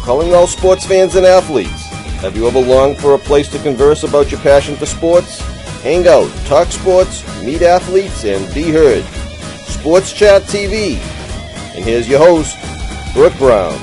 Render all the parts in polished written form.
Calling all sports fans and athletes. Have you ever longed for a place to converse about your passion for sports? Hang out, talk sports, meet athletes, and be heard. Sports Chat TV. And here's your host, Brooke Brown.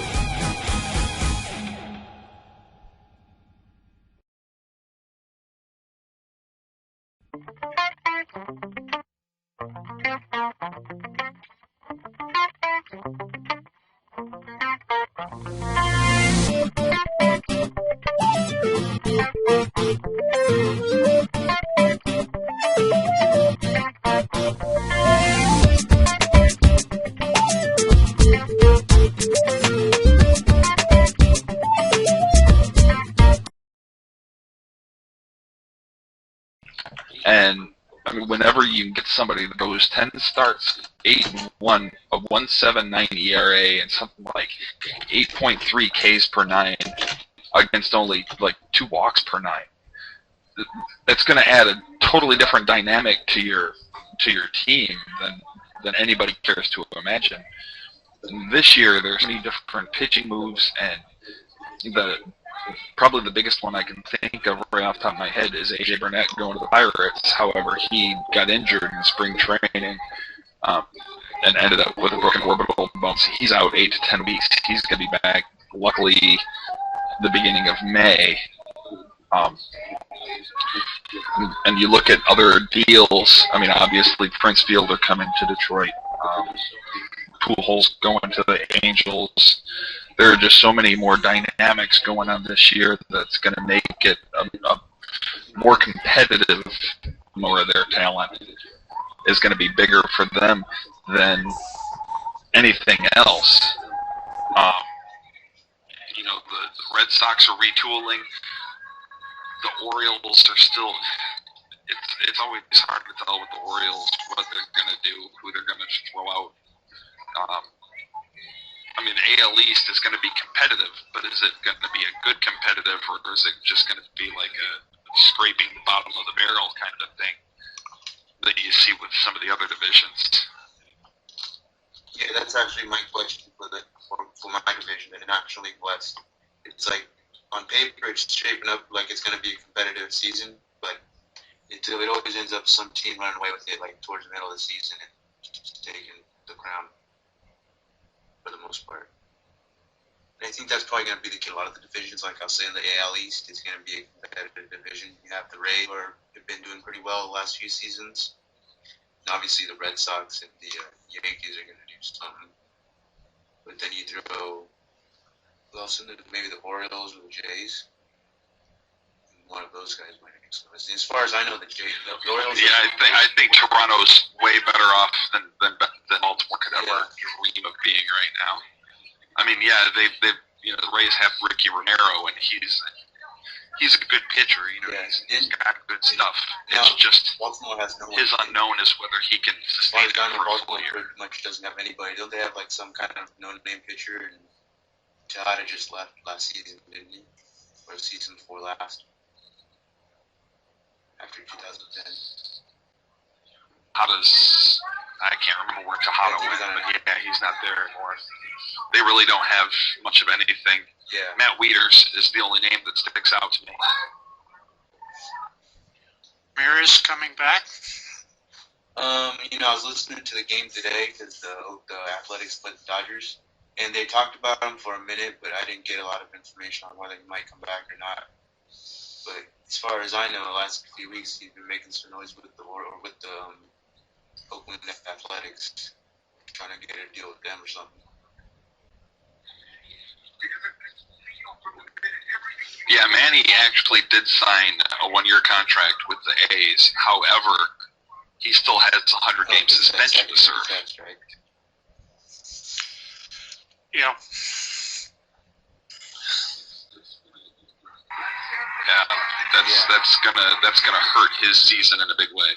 And I mean, whenever you get somebody that goes 10 starts, 8-1, a 1.79 ERA, and something like 8.3 Ks per nine against only like 2 walks per nine, that's going to add a totally different dynamic to your team than anybody cares to imagine. And this year, there's many different pitching moves, and probably the biggest one I can think of right off the top of my head is A.J. Burnett going to the Pirates. However, he got injured in spring training and ended up with a broken orbital bone. He's out 8 to 10 weeks. He's going to be back, luckily, the beginning of May. And you look at other deals. I mean, obviously, Prince Fielder coming to Detroit. Pujols going to the Angels. There are just so many more dynamics going on this year that's going to make it a more competitive. More of their talent is going to be bigger for them than anything else. The Red Sox are retooling. The Orioles are still. It's always hard to tell with the Orioles what they're going to do, who they're going to throw out. I mean, the AL East is going to be competitive, but is it going to be a good competitive, or is it just going to be like a scraping the bottom of the barrel kind of thing that you see with some of the other divisions? Yeah, that's actually my question for my division, the National League West. It's like, on paper, it's shaping up like it's going to be a competitive season, but it always ends up some team running away with it, like towards the middle of the season and just taking the crown. For the most part. And I think that's probably going to be the key. A lot of the divisions, like I was saying, the AL East is going to be a competitive division. You have the Rays, who have been doing pretty well the last few seasons. And obviously the Red Sox and the Yankees are going to do something. But then you throw, who else in maybe the Orioles or the Jays? And one of those guys might make some. As far as I know, the Orioles. Yeah, I think Toronto's way better off than Baltimore could ever dream of being right now. I mean, yeah, they the Rays have Ricky Romero, and he's a good pitcher. He's got good stuff. It's just Baltimore has no his unknown is whether he can sustain it for a full year. Pretty much doesn't have anybody. Don't they have like some kind of no-name pitcher? And Tejada just left last season, didn't he? Or the season before last? After 2010. I can't remember where Tejada went, but yeah, he's not there anymore. They really don't have much of anything. Yeah. Matt Wieters is the only name that sticks out to me. Ramirez coming back? I was listening to the game today because the Athletics played the Dodgers, and they talked about him for a minute, but I didn't get a lot of information on whether he might come back or not. But as far as I know, the last few weeks he's been making some noise with the Oakland Athletics, trying to get a deal with them or something. Yeah, Manny actually did sign a 1-year contract with the A's. However, he still has a 100-game suspension to serve. That's right. Yeah. Yeah, that's gonna hurt his season in a big way.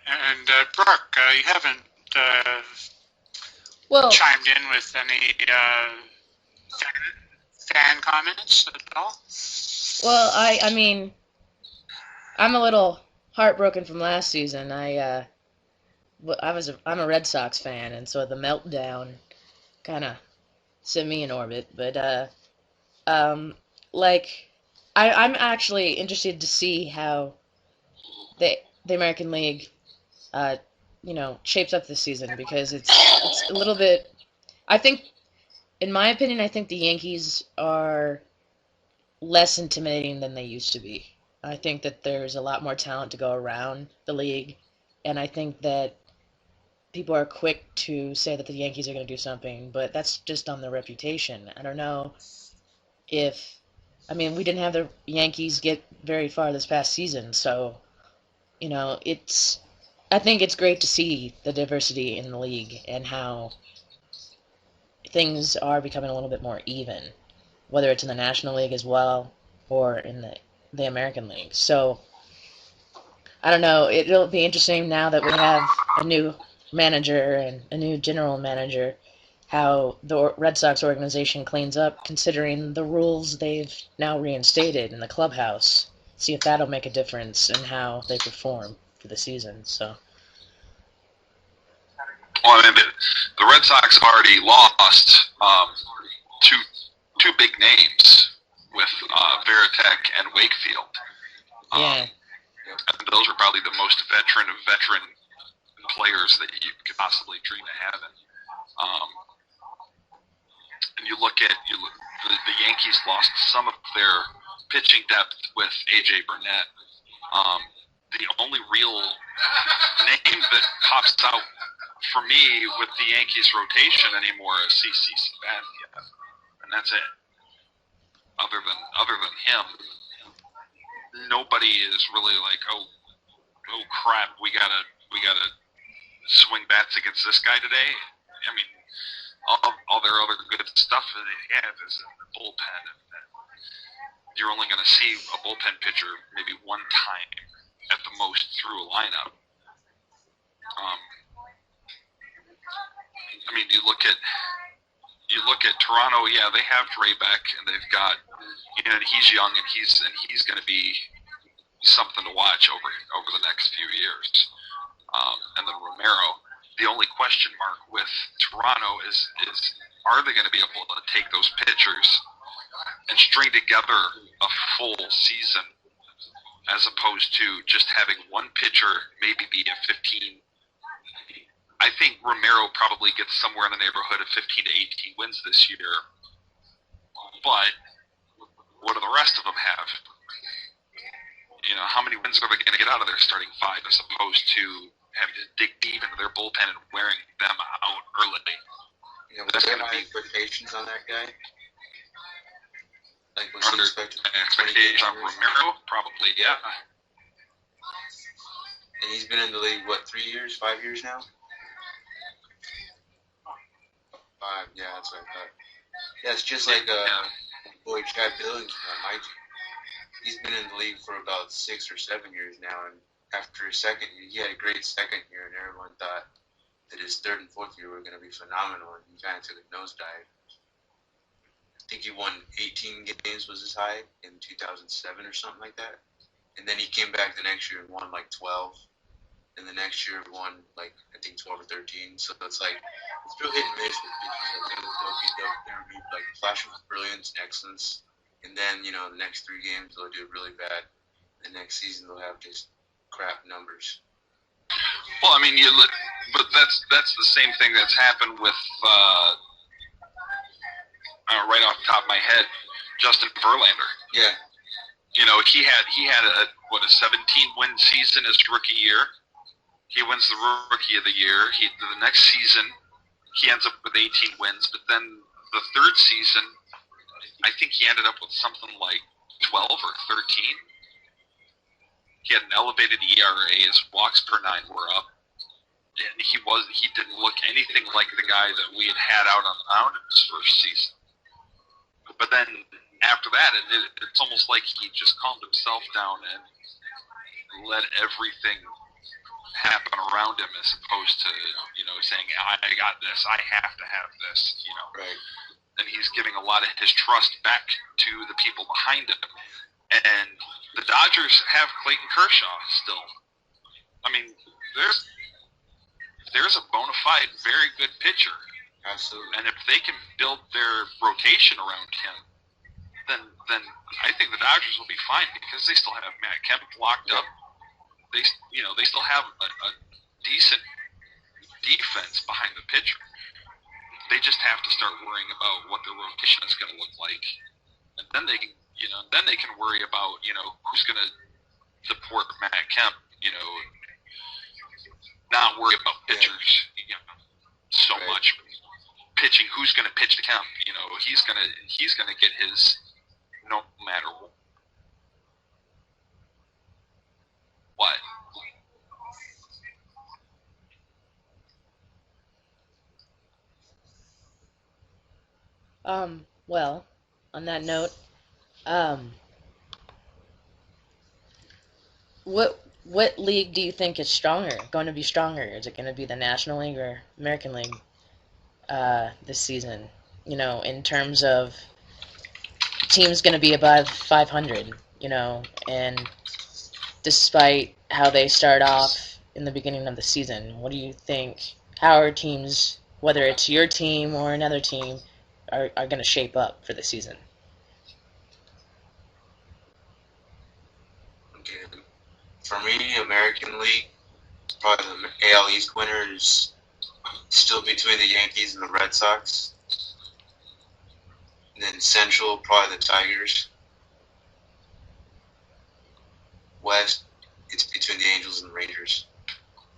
And Brooke, you haven't chimed in with any fan comments at all? Well, I mean, I'm a little heartbroken from last season. I'm a Red Sox fan, and so the meltdown kind of sent me in orbit. But like, I'm actually interested to see how the American League, uh, shapes up this season because it's a little bit. I think, in my opinion, I think the Yankees are less intimidating than they used to be. I think that there's a lot more talent to go around the league, and I think that people are quick to say that the Yankees are going to do something, but that's just on their reputation. I don't know if, I mean, we didn't have the Yankees get very far this past season, so it's. I think it's great to see the diversity in the league and how things are becoming a little bit more even, whether it's in the National League as well or in the American League. So I don't know. It'll be interesting now that we have a new manager and a new general manager, how the Red Sox organization cleans up, considering the rules they've now reinstated in the clubhouse. See if that'll make a difference in how they perform for the season. So. Well, I mean, the Red Sox have already lost two big names with Veritek and Wakefield. Yeah. And those are probably the most veteran of veteran players that you could possibly dream of having. And you look at the Yankees lost some of their pitching depth with A.J. Burnett. The only real name that pops out for me with the Yankees rotation anymore is CC Sabathia, and that's it. Other than him, nobody is really like, oh crap, we gotta swing bats against this guy today. I mean, all their other good stuff that they have is in the bullpen, and you're only going to see a bullpen pitcher maybe one time at the most through a lineup. I mean, you look at Toronto. Yeah, they have Draybeck, and they've got, and he's young, and he's going to be something to watch over the next few years. And then Romero. The only question mark with Toronto is are they going to be able to take those pitchers and string together a full season, as opposed to just having one pitcher maybe be a 15. I think Romero probably gets somewhere in the neighborhood of 15 to 18 wins this year. But what do the rest of them have? How many wins are they going to get out of their starting five, as opposed to having to dig deep into their bullpen and wearing them out early? What's your expectations on that guy? Like, what's Under expectation on Romero? Probably, yeah. And he's been in the league, 5 years now? 5, yeah, that's what I thought. Yeah, it's just like boy Chad Billings on my team. He's been in the league for about 6 or 7 years now, and after his second year, he had a great second year, and everyone thought that his third and fourth year were going to be phenomenal, and he kind of took a nosedive. I think he won 18 games was his high in 2007 or something like that. And then he came back the next year and won like 12. And the next year won like, I think 12 or 13. So it's like, it's real hit and miss with pitchers. They'll be like flashing brilliance, excellence. And then, the next 3 games they'll do really bad. The next season they'll have just crap numbers. Well, I mean, but that's the same thing that's happened with, right off the top of my head, Justin Verlander. Yeah. He had a 17-win season his rookie year. He wins the Rookie of the Year. The next season, he ends up with 18 wins. But then the third season, I think he ended up with something like 12 or 13. He had an elevated ERA. His walks per 9 were up. And he didn't look anything like the guy that we had out on the mound in his first season. But then after that, it's almost like he just calmed himself down and let everything happen around him, as opposed to saying, I got this, I have to have this. Right. And he's giving a lot of his trust back to the people behind him. And the Dodgers have Clayton Kershaw still. I mean, there's a bona fide, very good pitcher Absolutely. And if they can build their rotation around him, then I think the Dodgers will be fine because they still have Matt Kemp locked up. They still have a decent defense behind the pitcher. They just have to start worrying about what their rotation is going to look like, and then they can worry about who's going to support Matt Kemp. Not worry about pitchers. So Right. much pitching. Who's going to pitch to Kemp? He's gonna get his no matter what. Well, on that note, what league do you think is going to be stronger? Is it going to be the National League or American League this season? In terms of teams going to be above 500, and despite how they start off in the beginning of the season, what do you think? How are teams, whether it's your team or another team, are going to shape up for the season? Okay. For me, American League, probably the AL East winner is still between the Yankees and the Red Sox. And then Central, probably the Tigers. West, it's between the Angels and the Rangers.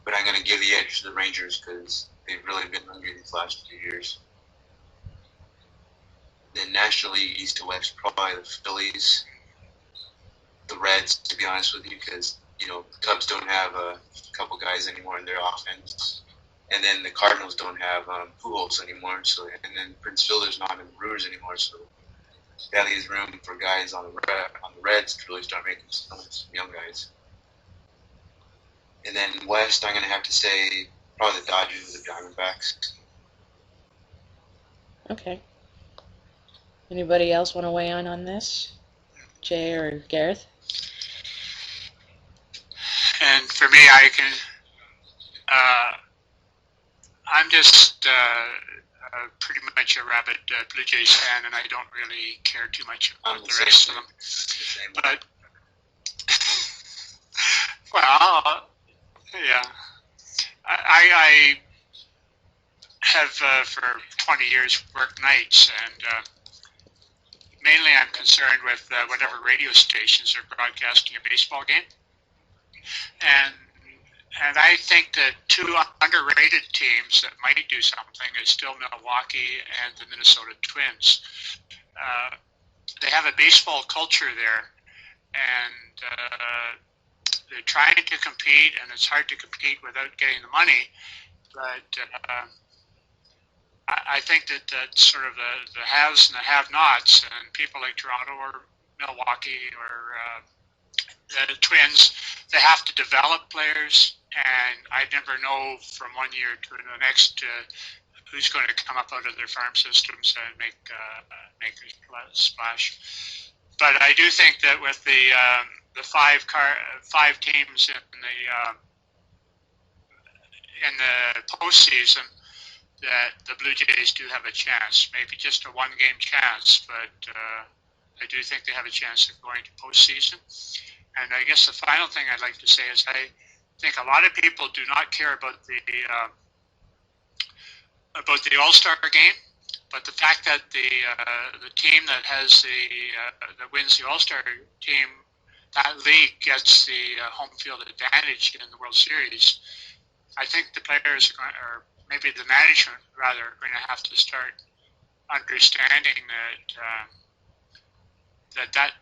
But I'm going to give the edge to the Rangers because they've really been hungry these last few years. Then National League, East to West, probably the Phillies, the Reds, to be honest with you, because the Cubs don't have a couple guys anymore in their offense, and then the Cardinals don't have Pujols anymore. So, and then Prince Fielder's not in the Brewers anymore. So that leaves room for guys on the Reds to really start making some young guys. And then West, I'm going to have to say probably the Dodgers or the Diamondbacks. Okay. Anybody else want to weigh in on this? Jay or Gareth? And for me, I'm just pretty much a rabid Blue Jays fan, and I don't really care too much about the rest of them. But, well, yeah. I have for 20 years worked nights, and mainly I'm concerned with whatever radio stations are broadcasting a baseball game. And I think that two underrated teams that might do something is still Milwaukee and the Minnesota Twins. They have a baseball culture there, and they're trying to compete, and it's hard to compete without getting the money. But I think that that's sort of the haves and the have-nots, and people like Toronto or Milwaukee or the Twins, they have to develop players, and I never know from one year to the next who's going to come up out of their farm systems and make a splash. But I do think that with the five teams in the postseason, that the Blue Jays do have a chance, maybe just a one-game chance, but I do think they have a chance of going to postseason. And I guess the final thing I'd like to say is I think a lot of people do not care about the All-Star game, but the fact that the team that has that wins the All-Star team, that league gets the home field advantage in the World Series. I think the players are going, or maybe the management rather, are going to have to start understanding that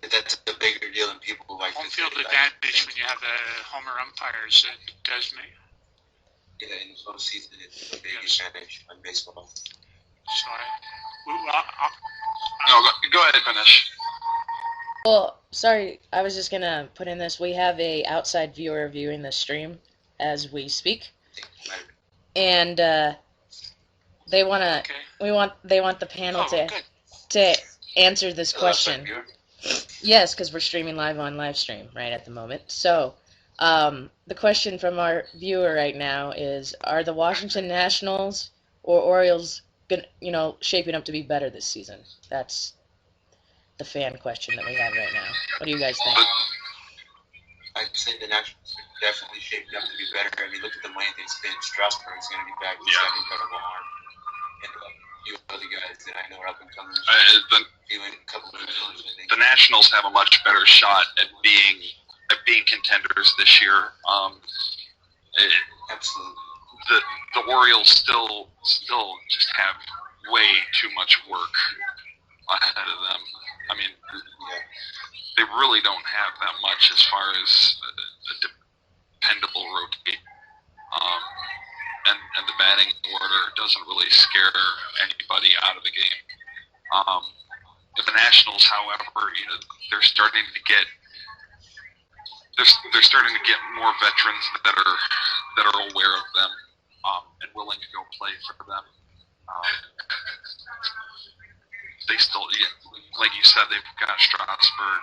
that's a bigger deal than people like home to field say. advantage when you have homer umpires. It does make. Yeah, in the postseason, it's a big Yes. advantage on baseball. So No, go ahead, finish. Well, sorry, I was just gonna put in this. We have a outside viewer viewing the stream as we speak, and they wanna. Okay. They want the panel Good. to answer this Hello, outside question. viewer. Yes, because we're streaming live on live stream right at the moment. So, The question from our viewer right now is: are the Washington Nationals or Orioles, shaping up to be better this season? That's the fan question that we have right now. What do you guys think? I'd say the Nationals are definitely shaping up to be better. I mean, look at the money they spent. Strasburg's going to be back. He's got an incredible arm. And a few other guys that I know are up and coming. A couple of years, I think. The Nationals have a much better shot at being contenders this year. Absolutely. The Orioles still just have way too much work ahead of them. I mean, they really don't have that much as far as a dependable rotate. And the batting order doesn't really scare anybody out of the game. The Nationals, however, they're starting to get more veterans that are aware of them and willing to go play for them. They still, like you said, they've got Strasburg.